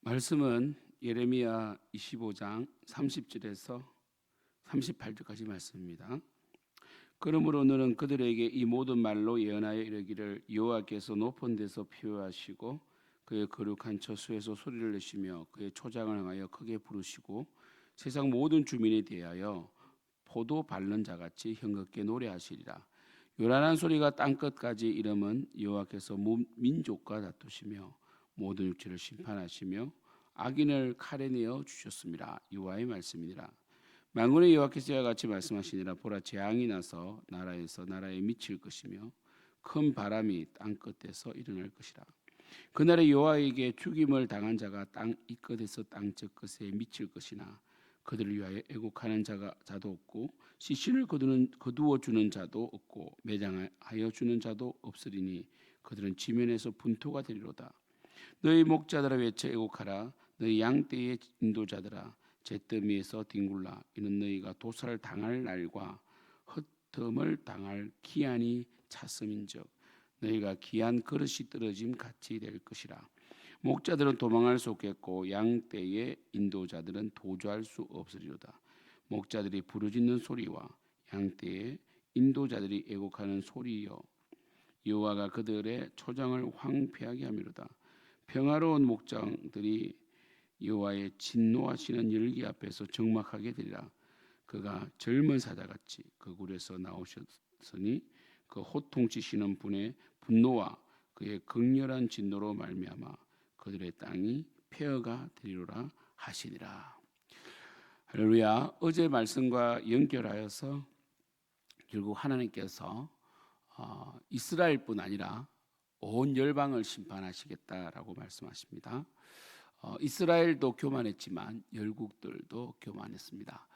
말씀은 예레미야 25장 30절에서 38절까지 말씀입니다. 그러므로 너는 그들에게 이 모든 말로 예언하여 이르기를 여호와께서 높은 데서 피우하시고 그의 거룩한 처소에서 소리를 내시며 그의 초장을 향하여 크게 부르시고 세상 모든 주민에 대하여 포도 밟는 자같이 흥겹게 노래하시리라. 요란한 소리가 땅끝까지 이름은 여호와께서 민족과 다투시며 모든 육체를 심판하시며 악인을 칼에 내어 주셨습니다. 여호와의 말씀이니라. 만군의 여호와께서 이와 같이 말씀하시니라. 보라, 재앙이 나서 나라에서 나라에 미칠 것이며 큰 바람이 땅 끝에서 일어날 것이라. 그날에 여호와에게 죽임을 당한 자가 땅 이 끝에서 땅 저 끝에 미칠 것이나 그들을 위하여 애곡하는 자도 없고 시신을 거두어 주는 자도 없고 매장하여 주는 자도 없으리니 그들은 지면에서 분토가 되리로다. 너희 목자들아 외쳐 애곡하라. 너희 양떼의 인도자들아 잿더미에서 뒹굴라. 이는 너희가 도살을 당할 날과 흩음을 당할 기한이 찼음인즉 너희가 귀한 그릇이 떨어짐 같이 될 것이라. 목자들은 도망할 수 없겠고 양떼의 인도자들은 도주할 수 없으리로다. 목자들이 부르짖는 소리와 양떼의 인도자들이 애곡하는 소리여 여호와가 그들의 초장을 황폐하게 함이로다. 평화로운 목장들이 여호와의 진노하시는 열기 앞에서 적막하게 되리라. 그가 젊은 사자같이 그 굴에서 나오셨으니 그 호통치시는 분의 분노와 그의 극렬한 진노로 말미암아 그들의 땅이 폐허가 되리로라 하시니라. 할렐루야. 어제 말씀과 연결하여서 결국 하나님께서 이스라엘뿐 아니라 온 열방을 심판하시겠다라고 말씀하십니다. 이스라엘도 교만했지만 열국들도 교만했습니다.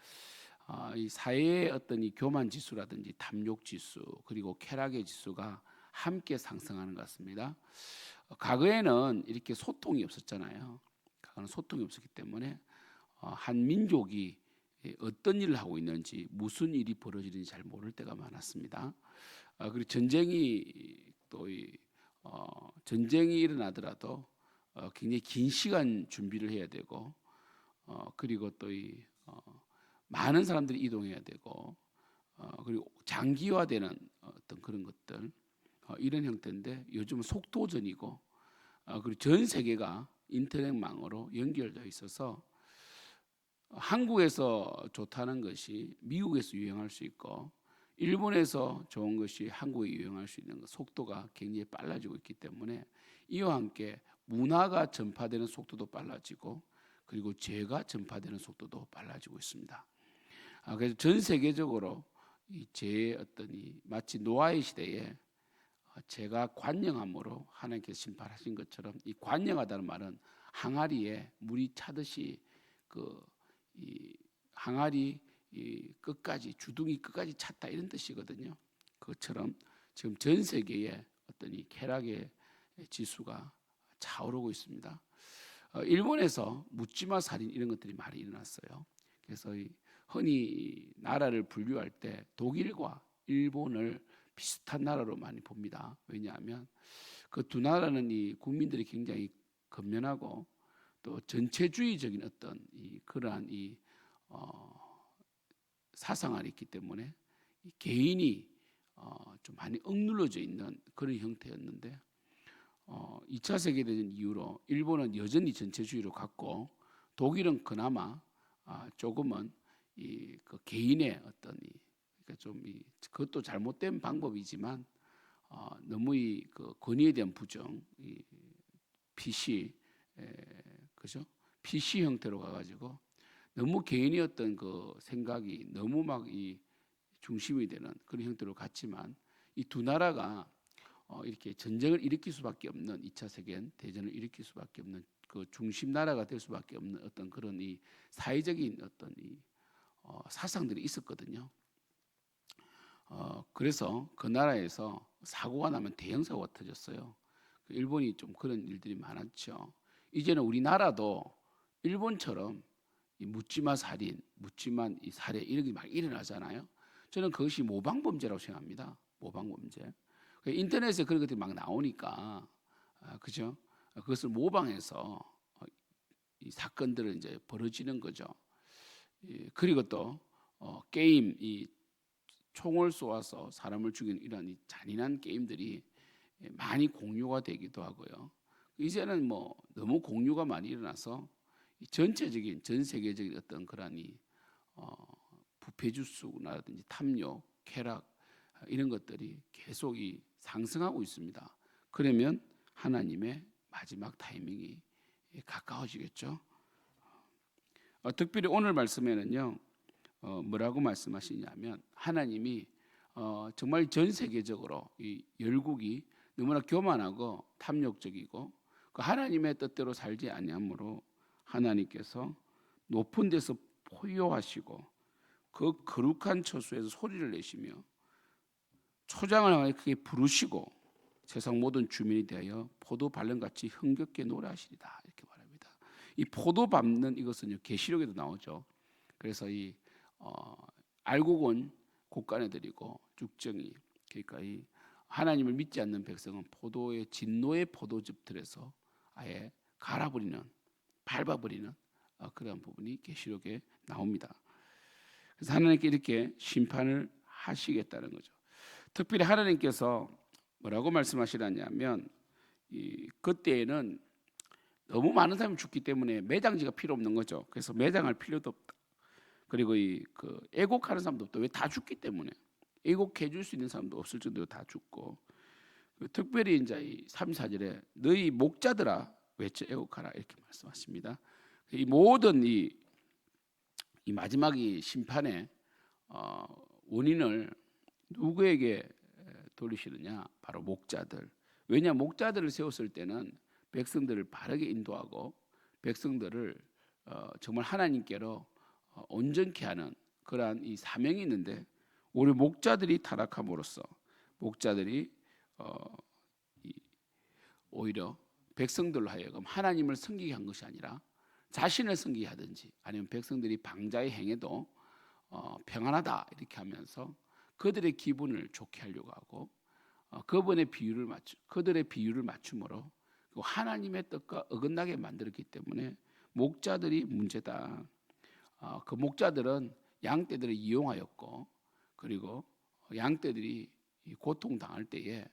이 사회의 어떤 이 교만 지수라든지 탐욕 지수 그리고 쾌락의 지수가 함께 상승하는 것 같습니다. 과거에는 이렇게 소통이 없었잖아요. 과거는 소통이 없었기 때문에 한 민족이 어떤 일을 하고 있는지 무슨 일이 벌어지는지 잘 모를 때가 많았습니다. 그리고 전쟁이 일어나더라도 굉장히 긴 시간 준비를 해야 되고 그리고 또 많은 사람들이 이동해야 되고 그리고 장기화되는 어떤 그런 것들 이런 형태인데 요즘은 속도전이고 그리고 전 세계가 인터넷망으로 연결되어 있어서 한국에서 좋다는 것이 미국에서 유행할 수 있고 일본에서 좋은 것이 한국에 유행할 수 있는 속도가 굉장히 빨라지고 있기 때문에 이와 함께 문화가 전파되는 속도도 빨라지고 그리고 죄가 전파되는 속도도 빨라지고 있습니다. 그래서 전 세계적으로 이 죄의 어떤 마치 노아의 시대에 죄가 관영함으로 하나님께서 심판하신 것처럼 이 관영하다는 말은 항아리에 물이 차듯이 이 항아리 끝까지 주둥이 끝까지 찼다 이런 뜻이거든요. 그것처럼 지금 전 세계에 어떤 이 쾌락의 지수가 차오르고 있습니다. 일본에서 묻지마 살인 이런 것들이 많이 일어났어요. 그래서 흔히 나라를 분류할 때 독일과 일본을 비슷한 나라로 많이 봅니다. 왜냐하면 그 두 나라는 이 국민들이 굉장히 건면하고 또 전체주의적인 어떤 그러한 사상 안에 있기 때문에 이 개인이 좀 많이 억눌러져 있는 그런 형태였는데 2차 세계대전 이후로 일본은 여전히 전체주의로 갔고 독일은 그나마 조금은 그 개인의 어떤 그러니까 좀 그것도 잘못된 방법이지만 너무 그 권위에 대한 부정, PC 그죠? PC 형태로 가가지고 너무 개인의 어떤 그 생각이 너무 막 중심이 되는 그런 형태로 갔지만 이 두 나라가 이렇게 전쟁을 일으킬 수밖에 없는 2차 세계 대전을 일으킬 수밖에 없는 그 중심 나라가 될 수밖에 없는 어떤 그런 사회적인 어떤 사상들이 있었거든요. 그래서 그 나라에서 사고가 나면 대형 사고가 터졌어요. 일본이 좀 그런 일들이 많았죠. 이제는 우리나라도 일본처럼 묻지마 살인, 묻지마 살해 이런 게 많이 일어나잖아요. 저는 그것이 모방범죄라고 생각합니다. 모방범죄. 인터넷에 그런 것들이 막 나오니까 그죠? 그것을 모방해서 이 사건들은 이제 벌어지는 거죠. 그리고 또 게임, 이 총을 쏘아서 사람을 죽이는 이런 이 잔인한 게임들이 많이 공유가 되기도 하고요. 이제는 뭐 너무 공유가 많이 일어나서 전체적인 전 세계적인 어떤 그런 이 부패주수라든지 탐욕, 쾌락 이런 것들이 계속 이 상승하고 있습니다. 그러면 하나님의 마지막 타이밍이 가까워지겠죠. 특별히 오늘 말씀에는요, 뭐라고 말씀하시냐면 하나님이 정말 전 세계적으로 이 열국이 너무나 교만하고 탐욕적이고 그 하나님의 뜻대로 살지 아니하므로 하나님께서 높은 데서 포효하시고 그 거룩한 처소에서 소리를 내시며 초장을 향하여 크게 부르시고 세상 모든 주민이 대하여 포도 밟는같이 흥겹게 노래하시리다 이렇게 말합니다. 이 포도 밟는 이것은요 계시록에도 나오죠. 그래서 이 알곡은 곡간에들이고 쭉정이 그러니까 이 하나님을 믿지 않는 백성은 포도의 진노의 포도즙들에서 아예 갈아버리는 밟아버리는 그런 부분이 계시록에 나옵니다. 그래서 하나님께 이렇게 심판을 하시겠다는 거죠. 특별히 하나님께서 뭐라고 말씀하시냐면 그때에는 너무 많은 사람이 죽기 때문에 매장지가 필요 없는 거죠. 그래서 매장할 필요도 없다. 그리고 그 애곡하는 사람도 없다. 왜? 다 죽기 때문에. 애곡해 줄 수 있는 사람도 없을 정도로 다 죽고. 특별히 이제 이 3, 4절에 너희 목자들아 외쳐 애곡하라 이렇게 말씀하십니다. 이 모든 이 마지막 이 심판의 원인을 누구에게 돌리시느냐? 바로 목자들. 왜냐? 목자들을 세웠을 때는 백성들을 바르게 인도하고 백성들을 정말 하나님께로 온전케 하는 그러한 이 사명이 있는데 우리 목자들이 타락함으로써 목자들이 오히려 백성들로 하여금 하나님을 섬기게 한 것이 아니라 자신을 섬기게 하든지 아니면 백성들이 방자에 행해도 평안하다 이렇게 하면서 그들의 기분을 좋게 하려고 하고 그들의 비유를 맞춤으로 하나님의 뜻과 어긋나게 만들었기 때문에 목자들이 문제다. 그 목자들은 양떼들을 이용하였고 그리고 양떼들이 고통당할 때에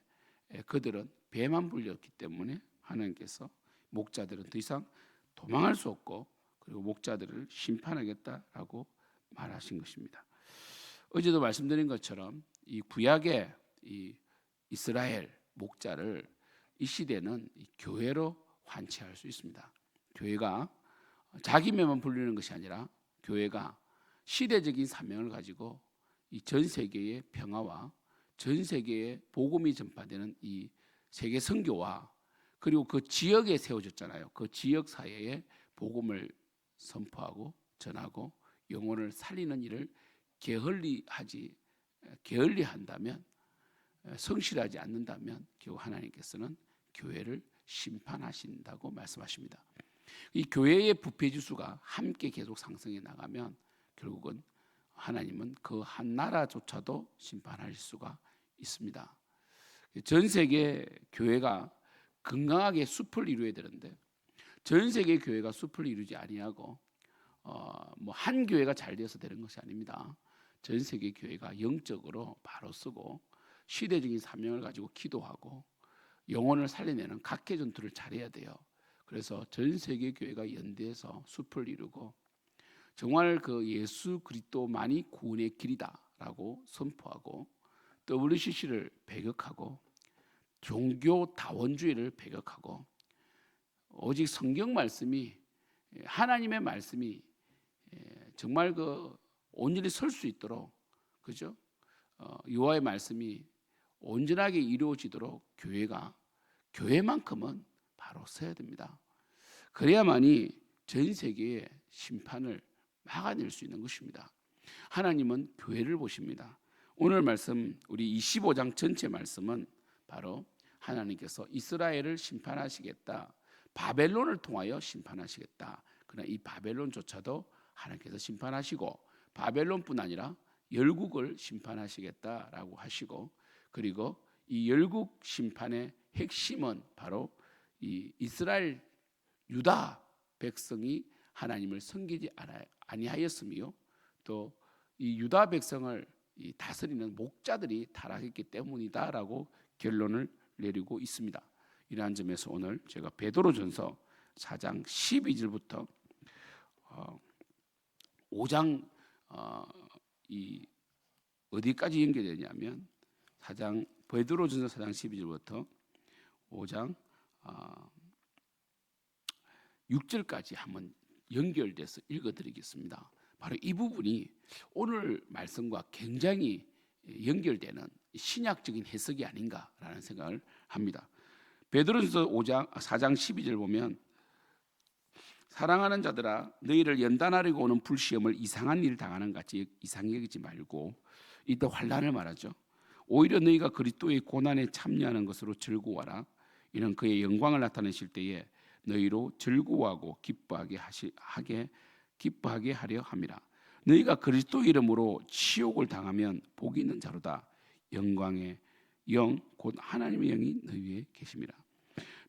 그들은 배만 불렸기 때문에 하나님께서 목자들은 더 이상 도망할 수 없고 그리고 목자들을 심판하겠다라고 말하신 것입니다. 어제도 말씀드린 것처럼 이 구약의 이 이스라엘 목자를 이 시대는 이 교회로 환치할 수 있습니다. 교회가 자기 매만 불리는 것이 아니라 교회가 시대적인 사명을 가지고 이 전 세계의 평화와 전 세계에 복음이 전파되는 이 세계 선교와 그리고 그 지역에 세워졌잖아요. 그 지역 사회에 복음을 선포하고 전하고 영혼을 살리는 일을 게을리한다면 성실하지 않는다면 결국 하나님께서는 교회를 심판하신다고 말씀하십니다. 이 교회의 부패 지수가 함께 계속 상승해 나가면 결국은 하나님은 그 한 나라조차도 심판할 수가 있습니다. 전 세계 교회가 건강하게 숲을 이루어야 되는데 전 세계 교회가 숲을 이루지 아니하고 뭐 한 교회가 잘 되어서 되는 것이 아닙니다. 전 세계 교회가 영적으로 바로 서고 시대적인 사명을 가지고 기도하고 영혼을 살려내는 각계 전투를 잘해야 돼요. 그래서 전 세계 교회가 연대해서 숲을 이루고 정말 그 예수 그리스도만이 구원의 길이다라고 선포하고 WCC를 배격하고 종교 다원주의를 배격하고 오직 성경 말씀이 하나님의 말씀이 정말 그 온전히 설 수 있도록 그죠? 여호와의 말씀이 온전하게 이루어지도록 교회만큼은 바로 서야 됩니다. 그래야만이 전 세계의 심판을 막아낼 수 있는 것입니다. 하나님은 교회를 보십니다. 오늘 말씀 우리 25장 전체 말씀은 바로 하나님께서 이스라엘을 심판하시겠다. 바벨론을 통하여 심판하시겠다. 그러나 이 바벨론조차도 하나님께서 심판하시고 바벨론뿐 아니라 열국을 심판하시겠다라고 하시고 그리고 이 열국 심판의 핵심은 바로 이 이스라엘 유다 백성이 하나님을 섬기지 아니하였으며 또 이 유다 백성을 이 다스리는 목자들이 타락했기 때문이다라고 결론을 내리고 있습니다. 이러한 점에서 오늘 제가 베드로전서 4장 12절부터 5장 이 어디까지 연결되냐면 베드로전서 4장 12절부터 5장 6절까지 한번 연결돼서 읽어드리겠습니다. 바로 이 부분이 오늘 말씀과 굉장히 연결되는 신약적인 해석이 아닌가라는 생각을 합니다. 베드로전서 4장 12절 보면 사랑하는 자들아 너희를 연단하려고 오는 불시험을 이상한 일을 당하는 같이 이상히 여기지 말고 이때 환난을 말하죠. 오히려 너희가 그리스도의 고난에 참여하는 것으로 즐거워하라. 이는 그의 영광을 나타내실 때에 너희로 즐거워하고 기뻐하게 하려 함이라. 너희가 그리스도 이름으로 치욕을 당하면 복이 있는 자로다. 영광의 영 곧 하나님의 영이 너희 위에 계심이라.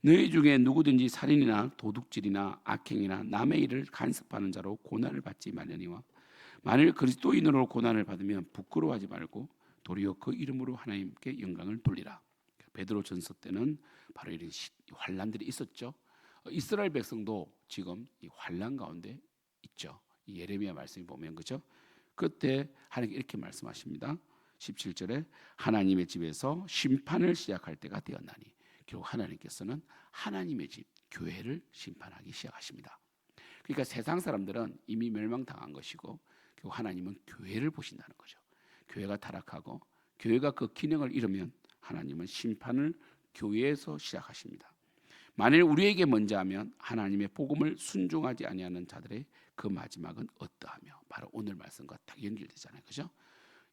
너희 중에 누구든지 살인이나 도둑질이나 악행이나 남의 일을 간섭하는 자로 고난을 받지 말려니와 만일 그리스도인으로 고난을 받으면 부끄러워하지 말고 도리어 그 이름으로 하나님께 영광을 돌리라. 베드로전서 때는 바로 이런 환난들이 있었죠. 이스라엘 백성도 지금 이 환난 가운데 있죠. 이 예레미야 말씀이 보면 그죠? 그때 하나님께 이렇게 말씀하십니다. 17절에 하나님의 집에서 심판을 시작할 때가 되었나니 결국 하나님께서는 하나님의 집 교회를 심판하기 시작하십니다. 그러니까 세상 사람들은 이미 멸망당한 것이고 결국 하나님은 교회를 보신다는 거죠. 교회가 타락하고 교회가 그 기능을 잃으면 하나님은 심판을 교회에서 시작하십니다. 만일 우리에게 먼저 하면 하나님의 복음을 순종하지 아니하는 자들의 그 마지막은 어떠하며 바로 오늘 말씀과 딱 연결되잖아요. 그죠?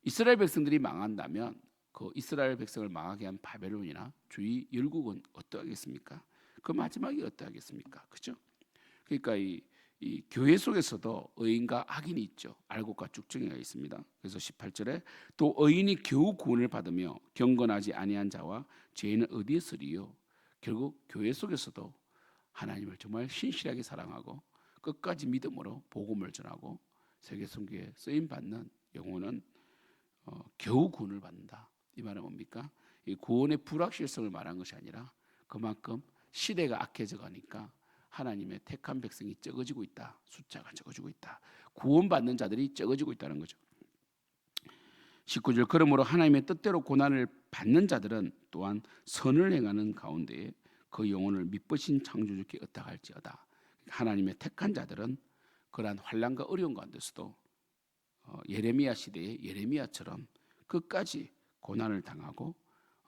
이스라엘 백성들이 망한다면 그 이스라엘 백성을 망하게 한 바벨론이나 주위 열국은 어떠하겠습니까? 그 마지막이 어떠하겠습니까? 그죠? 그러니까 이 교회 속에서도 의인과 악인이 있죠. 알곡과 쭉정이가 있습니다. 그래서 18절에 또 의인이 겨우 구원을 받으며 경건하지 아니한 자와 죄인은 어디에 서리요? 결국 교회 속에서도 하나님을 정말 신실하게 사랑하고 끝까지 믿음으로 복음을 전하고 세계 선교에 쓰임 받는 영혼은 겨우 구원을 받는다. 이 말은 뭡니까? 이 구원의 불확실성을 말한 것이 아니라 그만큼 시대가 악해져 가니까 하나님의 택한 백성이 적어지고 있다. 숫자가 적어지고 있다. 구원받는 자들이 적어지고 있다는 거죠. 19절 그러므로 하나님의 뜻대로 고난을 받는 자들은 또한 선을 행하는 가운데에 그 영혼을 미쁘신 창조주께 의탁할지어다. 하나님의 택한 자들은 그러한 환난과 어려운 가운데서도 예레미야 시대의 예레미야처럼 끝까지 고난을 당하고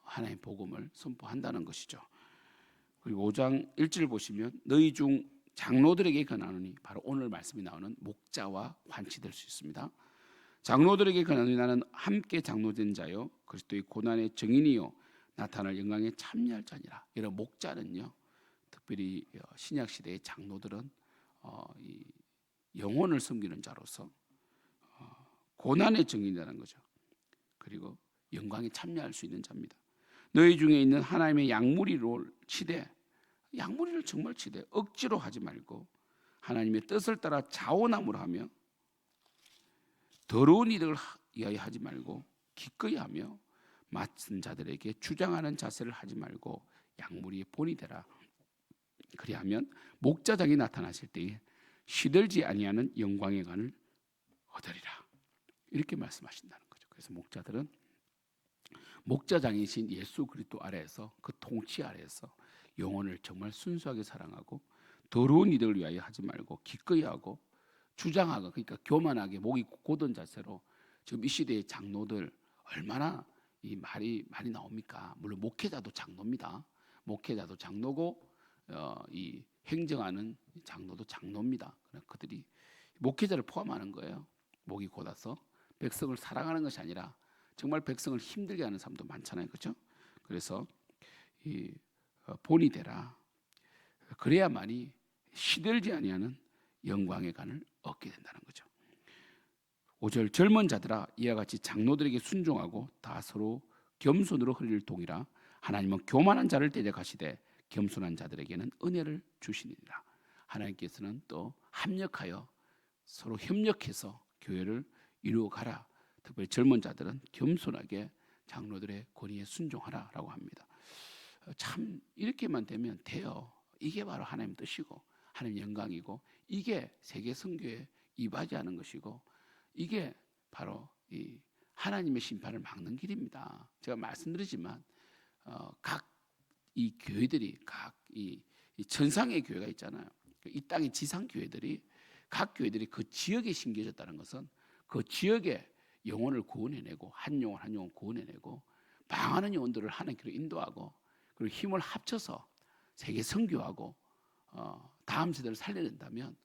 하나님의 복음을 선포한다는 것이죠. 그리고 5장 1절 보시면 너희 중 장로들에게 권하노니 바로 오늘 말씀이 나오는 목자와 관치될 수 있습니다. 장로들에게 권하노니 나는 함께 장로된 자요 그리스도의 고난의 증인이요 나타날 영광에 참여할 자니라. 이런 목자는요 특별히 신약 시대의 장로들은 이 영혼을 섬기는 자로서 고난의 증인이라는 거죠. 그리고 영광에 참여할 수 있는 자입니다. 너희 중에 있는 하나님의 양무리를 치되 양무리를 정말 치되 억지로 하지 말고 하나님의 뜻을 따라 자원함으로 하며 더러운 이득을 위하여 하지 말고 기꺼이 하며 맡은 자들에게 주장하는 자세를 하지 말고 양무리의 본이 되라. 그리하면 목자장이 나타나실 때에 시들지 아니하는 영광의 관을 얻으리라. 이렇게 말씀하신다는 거죠. 그래서 목자들은 목자장이신 예수 그리스도 아래에서 그 통치 아래에서 영혼을 정말 순수하게 사랑하고 더러운 이들을 위하여 하지 말고 기꺼이 하고 주장하고 그러니까 교만하게 목이 곧은 자세로 지금 이 시대의 장로들 얼마나 이 말이 많이 나옵니까? 물론 목회자도 장로입니다. 목회자도 장로고 이 행정하는 장로도 장로입니다. 그들이 목회자를 포함하는 거예요. 목이 곧아서 백성을 사랑하는 것이 아니라 정말 백성을 힘들게 하는 사람도 많잖아요, 그렇죠? 그래서 이 본이 되라. 그래야만이 시들지 아니하는 영광의 간을 얻게 된다는 거죠. 5절 젊은 자들아 이와 같이 장로들에게 순종하고 다 서로 겸손으로 흘릴 동이라. 하나님은 교만한 자를 대적하시되 겸손한 자들에게는 은혜를 주시니라. 하나님께서는 또 합력하여 서로 협력해서 교회를 이루어가라. 특별히 젊은 자들은 겸손하게 장로들의 권위에 순종하라라고 합니다. 참 이렇게만 되면 돼요. 이게 바로 하나님 뜻이고 하나님 영광이고 이게 세계 선교에 이바지하는 것이고 이게 바로 이 하나님의 심판을 막는 길입니다. 제가 말씀드리지만 각 이 교회들이 각 이 천상의 교회가 있잖아요. 이 땅의 지상 교회들이 각 교회들이 그 지역에 심겨졌다는 것은 그 지역의 영혼을 구원해내고 한 영혼 한 영혼 구원해내고 망하는 영혼들을 하나님께로 인도하고 그리고 힘을 합쳐서 세계 선교하고 다음 세대를 살려낸다면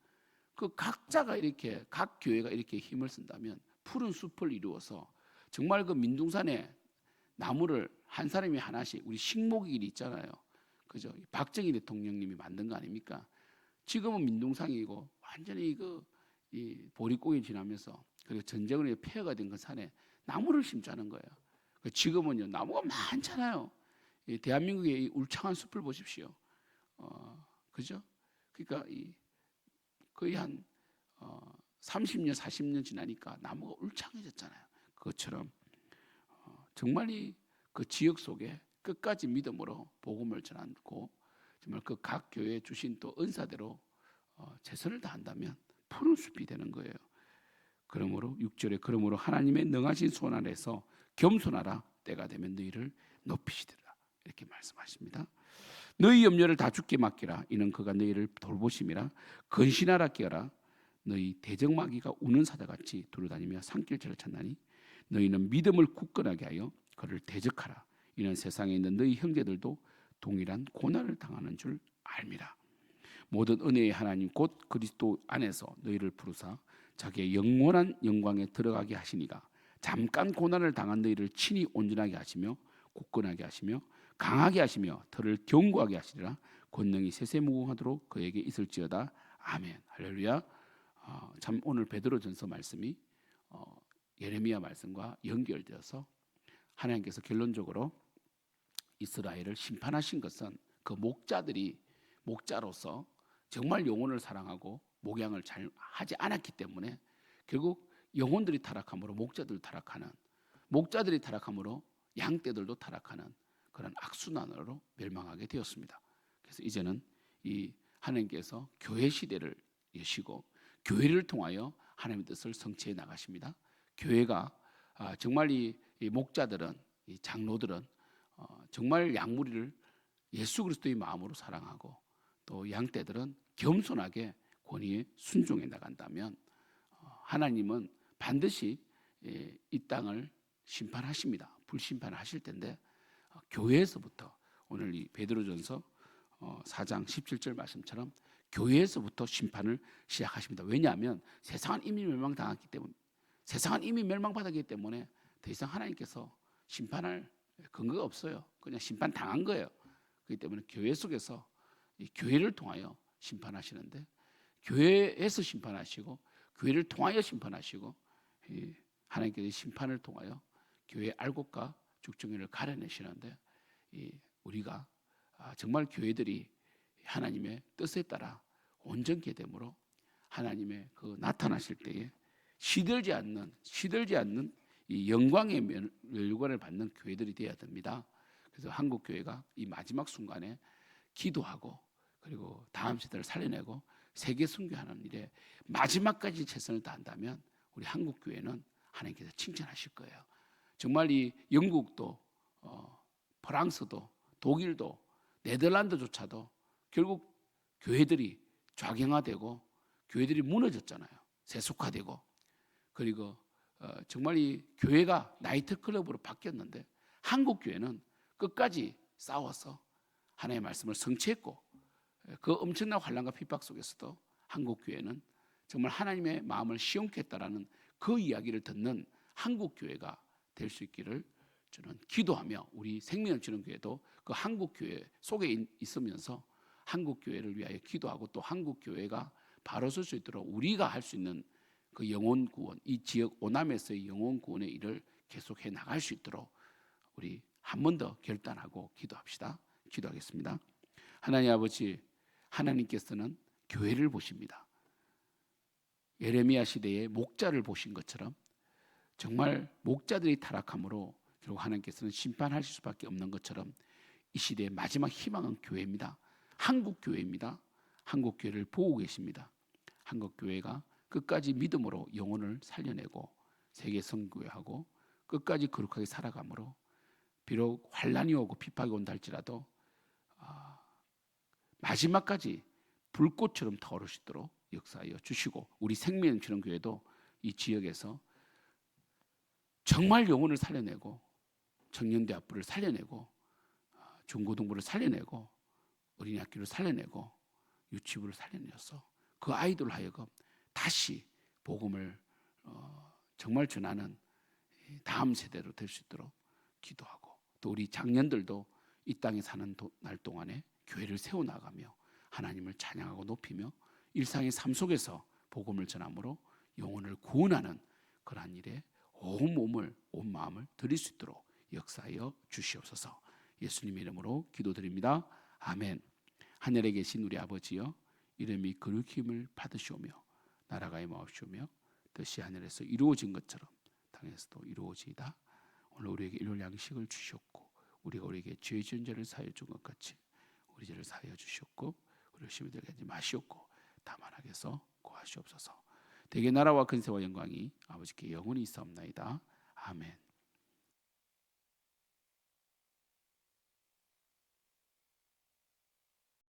그 각자가 이렇게 각 교회가 이렇게 힘을 쓴다면 푸른 숲을 이루어서 정말 그 민둥산에 나무를 한 사람이 하나씩 우리 식목일이 있잖아요. 그죠? 박정희 대통령님이 만든 거 아닙니까? 지금은 민둥산이고 완전히 이 보릿고개 지나면서 그리고 전쟁으로 폐허가 된 그 산에 나무를 심자는 거예요. 지금은요 나무가 많잖아요. 이 대한민국의 이 울창한 숲을 보십시오. 그죠? 그러니까 거의 한 30년, 40년 지나니까 나무가 울창해졌잖아요. 그것처럼 정말 그 지역 속에 끝까지 믿음으로 복음을 전하고 정말 그 각 교회에 주신 또 은사대로 최선을 다한다면 푸른 숲이 되는 거예요. 그러므로 6절에 그러므로 하나님의 능하신 손 아래서 겸손하라 때가 되면 너희를 높이시리라 이렇게 말씀하십니다. 너희 염려를 다 주께 맡기라 이는 그가 너희를 돌보심이라 근신하라 깨어라 너희 대적마귀가 우는 사자같이 두루다니며 산길처를 찾나니 너희는 믿음을 굳건하게 하여 그를 대적하라 이는 세상에 있는 너희 형제들도 동일한 고난을 당하는 줄 알미라. 모든 은혜의 하나님 곧 그리스도 안에서 너희를 부르사 자기의 영원한 영광에 들어가게 하시니가 잠깐 고난을 당한 너희를 친히 온전하게 하시며 굳건하게 하시며 강하게 하시며 털을 견고하게 하시리라. 권능이 세세무궁하도록 그에게 있을지어다. 아멘. 할렐루야. 참 오늘 베드로전서 말씀이 예레미야 말씀과 연결되어서 하나님께서 결론적으로 이스라엘을 심판하신 것은 그 목자로서 정말 영혼을 사랑하고 목양을 잘 하지 않았기 때문에 결국 영혼들이 타락함으로 목자들이 타락함으로 양떼들도 타락하는 그런 악순환으로 멸망하게 되었습니다. 그래서 이제는 이 하나님께서 교회 시대를 여시고 교회를 통하여 하나님의 뜻을 성취해 나가십니다. 교회가 정말 이 목자들은 이 장로들은 정말 양무리를 예수 그리스도의 마음으로 사랑하고 또 양떼들은 겸손하게 권위에 순종해 나간다면 하나님은 반드시 이 땅을 심판하십니다. 불심판하실 텐데 교회에서부터 오늘 이 베드로전서 4장 17절 말씀처럼 교회에서부터 심판을 시작하십니다. 왜냐하면 세상은 이미 멸망당했기 때문에 세상은 이미 멸망받았기 때문에 더 이상 하나님께서 심판할 근거가 없어요. 그냥 심판 당한 거예요. 그렇기 때문에 교회 속에서 이 교회를 통하여 심판하시는데 교회에서 심판하시고 교회를 통하여 심판하시고 하나님께서 심판을 통하여 교회의 알곡과 죽정이를 가려내시는데 우리가 정말 교회들이 하나님의 뜻에 따라 온전케 되므로 하나님의 그 나타나실 때에 시들지 않는 이 영광의 멸관을 받는 교회들이 되어야 됩니다. 그래서 한국 교회가 이 마지막 순간에 기도하고 그리고 다음 세대를 살려내고 세계 선교하는 일에 마지막까지 최선을 다한다면 우리 한국 교회는 하나님께서 칭찬하실 거예요. 정말 이 영국도 프랑스도 독일도 네덜란드조차도 결국 교회들이 좌경화되고 교회들이 무너졌잖아요. 세속화되고 그리고 정말 이 교회가 나이트클럽으로 바뀌었는데 한국 교회는 끝까지 싸워서 하나님의 말씀을 성취했고 그 엄청난 환난과 핍박 속에서도 한국 교회는 정말 하나님의 마음을 시원케 했다라는 그 이야기를 듣는 한국 교회가 될 수 있기를 저는 기도하며 우리 생명치는 교회도 그 한국 교회 속에 있으면서 한국 교회를 위하여 기도하고 또 한국 교회가 바로 설 수 있도록 우리가 할 수 있는 그 영혼 구원, 이 지역 오남에서의 영혼 구원의 일을 계속해 나갈 수 있도록 우리 한 번 더 결단하고 기도합시다. 기도하겠습니다. 하나님 아버지, 하나님께서는 교회를 보십니다. 예레미야 시대에 목자를 보신 것처럼 정말 목자들이 타락함으로 결국 하나님께서는 심판하실 수밖에 없는 것처럼 이 시대의 마지막 희망은 교회입니다. 한국 교회입니다. 한국 교회를 보고 계십니다. 한국 교회가 끝까지 믿음으로 영혼을 살려내고 세계 선교회하고 끝까지 거룩하게 살아가므로 비록 환난이 오고 비박이 온다 할지라도 마지막까지 불꽃처럼 타오를 수 있도록 역사하여 주시고, 우리 생명처럼 교회도 이 지역에서 정말 영혼을 살려내고 청년대학부를 살려내고 중고등부를 살려내고 어린이학교를 살려내고 유치부를 살려내서 그 아이들 하여금 다시 복음을 정말 전하는 다음 세대로 될 수 있도록 기도하고, 또 우리 장년들도 이 땅에 사는 날 동안에 교회를 세워나가며 하나님을 찬양하고 높이며 일상의 삶 속에서 복음을 전함으로 영혼을 구원하는 그러한 일에 온 몸을 온 마음을 드릴 수 있도록 역사하여 주시옵소서. 예수님의 이름으로 기도드립니다. 아멘. 하늘에 계신 우리 아버지여, 이름이 거룩히 힘을 받으시오며 나라가 임하옵시오며 뜻이 하늘에서 이루어진 것처럼 땅에서도 이루어지이다. 오늘 우리에게 일용 양식을 주셨고 우리가 우리에게 죄 지은 자를 사하여 준 것 같이 우리 죄를 사하여 주셨고 우리를 시험에 들게 하지 마시옵고 다만 악에서 구하시옵소서. 대개 나라와 근세와 영광이 아버지께 영원히 있사옵나이다. 아멘.